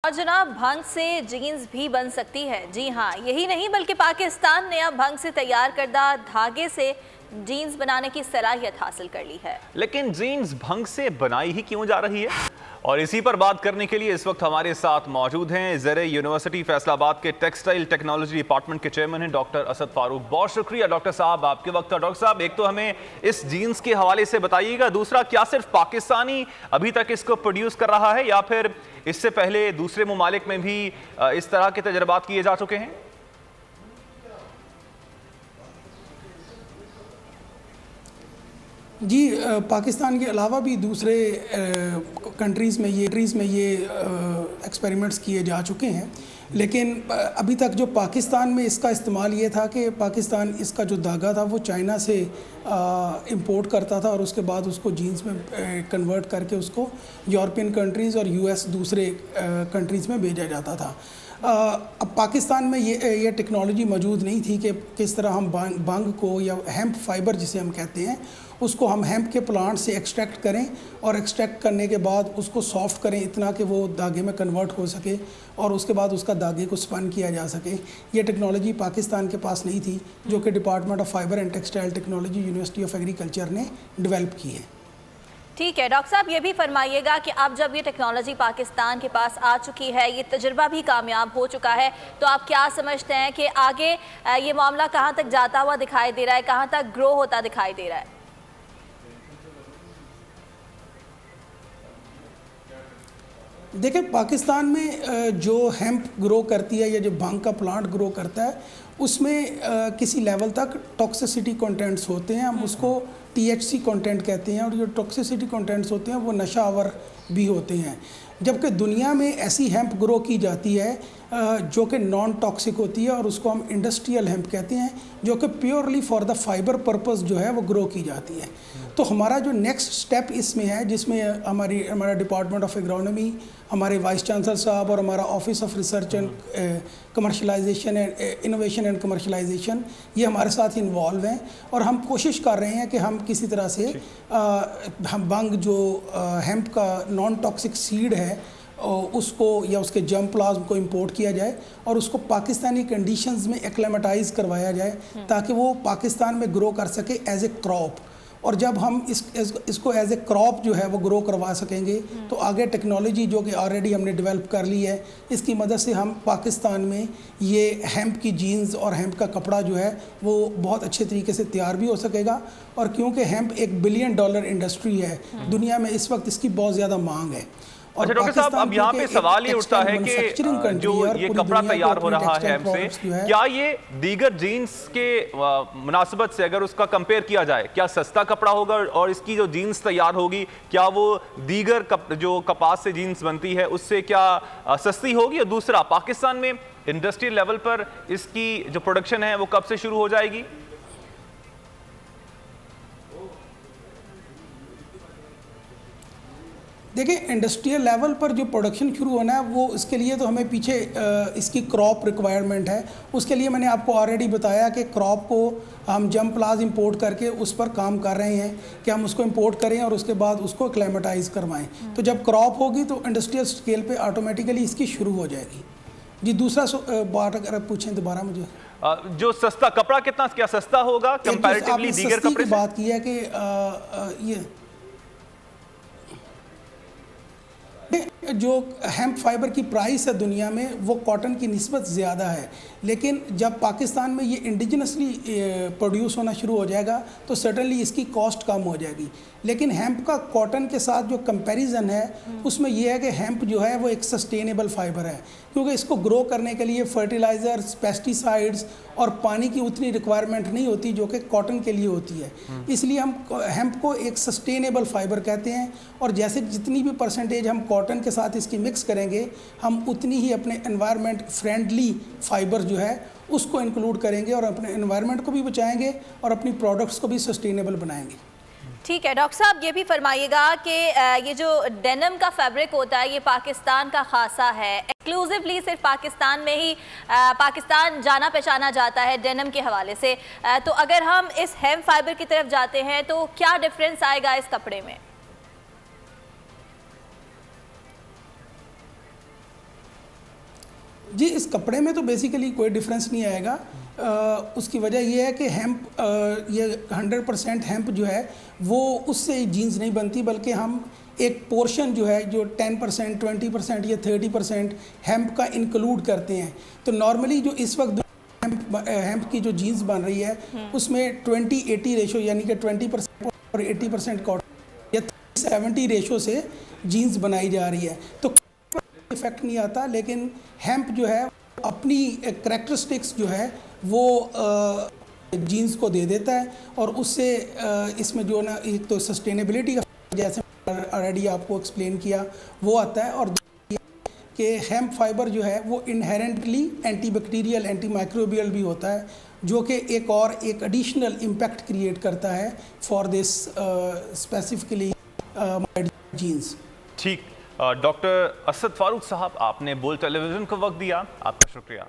और जनाब, भंग से जीन्स भी बन सकती है। जी हाँ, यही नहीं बल्कि पाकिस्तान ने अब भंग से तैयार करदा धागे से जीन्स बनाने की सलाहियत हासिल कर ली है। लेकिन जीन्स भंग से बनाई ही क्यों जा रही है, और इसी पर बात करने के लिए इस वक्त हमारे साथ मौजूद हैं ज़र यूनिवर्सिटी फैसलाबाद के टेक्सटाइल टेक्नोलॉजी डिपार्टमेंट के चेयरमैन हैं डॉक्टर असद फारूक। बहुत शुक्रिया डॉक्टर साहब आपके वक्त का। डॉक्टर साहब, एक तो हमें इस जीन्स के हवाले से बताइएगा, दूसरा क्या सिर्फ पाकिस्तानी अभी तक इसको प्रोड्यूस कर रहा है या फिर इससे पहले दूसरे ममालिक में भी इस तरह के तजर्बात किए जा चुके हैं? जी, पाकिस्तान के अलावा भी दूसरे कंट्रीज़ में ये एक्सपेरिमेंट्स किए जा चुके हैं, लेकिन अभी तक जो पाकिस्तान में इसका इस्तेमाल ये था कि पाकिस्तान इसका जो धागा था वो चाइना से इंपोर्ट करता था और उसके बाद उसको जीन्स में कन्वर्ट करके उसको यूरोपियन कंट्रीज़ और यूएस दूसरे कंट्रीज़ में भेजा जाता था। अब पाकिस्तान में ये टेक्नोलॉजी मौजूद नहीं थी कि किस तरह हम भांग को या हेम्प फाइबर जिसे हम कहते हैं उसको हम हेम्प के प्लांट से एक्सट्रैक्ट करें और एक्सट्रैक्ट करने के बाद उसको सॉफ्ट करें इतना कि वो धागे में कन्वर्ट हो सके और उसके बाद उसका धागे को स्पन किया जा सके। ये टेक्नोलॉजी पाकिस्तान के पास नहीं थी, जो कि department of fibre and textile technology university of agriculture ने डेवलप की है। ठीक है डॉक्टर साहब, ये भी फरमाइएगा कि अब जब ये टेक्नोलॉजी पाकिस्तान के पास आ चुकी है, ये तजुर्बा भी कामयाब हो चुका है, तो आप क्या समझते हैं कि आगे ये मामला कहाँ तक जाता हुआ दिखाई दे रहा है, कहाँ तक ग्रो होता दिखाई दे रहा है? देखिए, पाकिस्तान में जो हेम्प ग्रो करती है या जो भांग का प्लांट ग्रो करता है उसमें किसी लेवल तक टॉक्सिसिटी कंटेंट्स होते हैं, हम उसको THC कंटेंट कहते हैं, और जो टॉक्सिसिटी कंटेंट्स होते हैं वो नशा आवर भी होते हैं। जबकि दुनिया में ऐसी हेम्प ग्रो की जाती है जो कि नॉन टॉक्सिक होती है और उसको हम इंडस्ट्रियल हेम्प कहते हैं, जो कि purely for the fibre purpose जो है वो ग्रो की जाती है। तो हमारा जो नेक्स्ट स्टेप इसमें है, जिसमें हमारा डिपार्टमेंट ऑफ एग्रोनॉमी, हमारे वाइस चांसलर साहब और हमारा office of research and commercialisation and innovation and commercialisation ये हमारे साथ इन्वॉल्व हैं और हम कोशिश कर रहे हैं कि हम किसी तरह से हम भांग जो हेम्प का नॉन टॉक्सिक सीड है उसको या उसके जर्मप्लाज्म को इंपोर्ट किया जाए और उसको पाकिस्तानी कंडीशंस में एक्लेमेटाइज करवाया जाए ताकि वो पाकिस्तान में ग्रो कर सके एज ए क्रॉप। और जब हम इसको एज ए क्रॉप जो है वो ग्रो करवा सकेंगे तो आगे टेक्नोलॉजी जो कि ऑलरेडी हमने डेवलप कर ली है, इसकी मदद से हम पाकिस्तान में ये हेम्प की जीन्स और हेम्प का कपड़ा जो है वो बहुत अच्छे तरीके से तैयार भी हो सकेगा। और क्योंकि हेम्प $1 बिलियन इंडस्ट्री है दुनिया में, इस वक्त इसकी बहुत ज़्यादा मांग है। अच्छा डॉक्टर साहब, अब यहाँ पे सवाल ये उठता है कि जो ये कपड़ा तैयार हो रहा है हेम्प से, क्या ये दीगर जीन्स के मुनासिबत से अगर उसका कंपेयर किया जाए, क्या सस्ता कपड़ा होगा और इसकी जो जीन्स तैयार होगी क्या वो दीगर जो कपास से जीन्स बनती है उससे क्या सस्ती होगी? और दूसरा, पाकिस्तान में इंडस्ट्रियल लेवल पर इसकी जो प्रोडक्शन है वो कब से शुरू हो जाएगी? देखिए, इंडस्ट्रियल लेवल पर जो प्रोडक्शन शुरू होना है वो इसके लिए तो हमें पीछे इसकी क्रॉप रिक्वायरमेंट है। उसके लिए मैंने आपको ऑलरेडी बताया कि क्रॉप को हम जर्मप्लाज्म इंपोर्ट करके उस पर काम कर रहे हैं कि हम उसको इंपोर्ट करें और उसके बाद उसको एक्लेमेटाइज करवाएं। तो जब क्रॉप होगी तो इंडस्ट्रियल स्केल पे ऑटोमेटिकली इसकी शुरू हो जाएगी। जी, दूसरा बात अगर आप पूछें दोबारा मुझे, जो सस्ता कपड़ा कितना क्या सस्ता होगा कंपैरेटिवली दीगर कपड़े से? बात की है कि ये जो हेम्प फाइबर की प्राइस है दुनिया में वो कॉटन की निस्बत ज़्यादा है, लेकिन जब पाकिस्तान में ये इंडिजिनसली प्रोड्यूस होना शुरू हो जाएगा तो सर्टनली इसकी कॉस्ट कम हो जाएगी। लेकिन हेम्प का कॉटन के साथ जो कंपैरिजन है उसमें यह है कि हेम्प जो है वो एक सस्टेनेबल फाइबर है, क्योंकि इसको ग्रो करने के लिए फर्टिलाइज़र्स, पेस्टिसाइड्स और पानी की उतनी रिक्वायरमेंट नहीं होती जो कि कॉटन के लिए होती है। इसलिए हम हेम्प को एक सस्टेनेबल फाइबर कहते हैं और जैसे जितनी भी परसेंटेज हम कॉटन के साथ इसकी मिक्स करेंगे हम उतनी ही अपने एनवायरनमेंट फ्रेंडली फाइबर जो है उसको इंक्लूड करेंगे और अपने एनवायरनमेंट को भी बचाएंगे और अपनी प्रोडक्ट्स को भी सस्टेनेबल बनाएंगे। ठीक है डॉक्टर साहब, ये भी फरमाइएगा कि ये जो डेनिम का फैब्रिक होता है ये पाकिस्तान का खासा है, एक्सक्लूसिवली सिर्फ पाकिस्तान में ही पाकिस्तान जाना पहचाना जाता है डेनिम के हवाले से। तो अगर हम इस हेम्प फाइबर की तरफ जाते हैं तो क्या डिफरेंस आएगा इस कपड़े में? जी, इस कपड़े में तो बेसिकली कोई डिफरेंस नहीं आएगा। उसकी वजह यह है कि हेम्प, ये 100% हेम्प जो है वो उससे जीन्स नहीं बनती, बल्कि हम एक पोर्शन जो है जो 10%, 20% या 30% हेम्प का इंक्लूड करते हैं। तो नॉर्मली जो इस वक्त हेम्प की जो जीन्स बन रही है उसमें 20-80 रेशो, यानी कि 20% और 80% कॉटन या 70 रेशो से जीन्स बनाई जा रही है। तो इफेक्ट नहीं आता, लेकिन हेम्प जो है अपनी करैक्टरिस्टिक्स जो है वो जीन्स को दे देता है, और उससे इसमें जो ना एक तो सस्टेनेबिलिटी का, जैसे ऑलरेडी आपको एक्सप्लेन किया, वो आता है। और कि हेम्प फाइबर जो है वो इनहेरेंटली एंटीबैक्टीरियल, एंटीमाइक्रोबियल भी होता है, जो कि एक एडिशनल इम्पैक्ट क्रिएट करता है फॉर दिस स्पेसिफिकली जीन्स। ठीक, डॉक्टर असद फारूक साहब, आपने बोल टेलीविज़न को वक्त दिया, आपका शुक्रिया।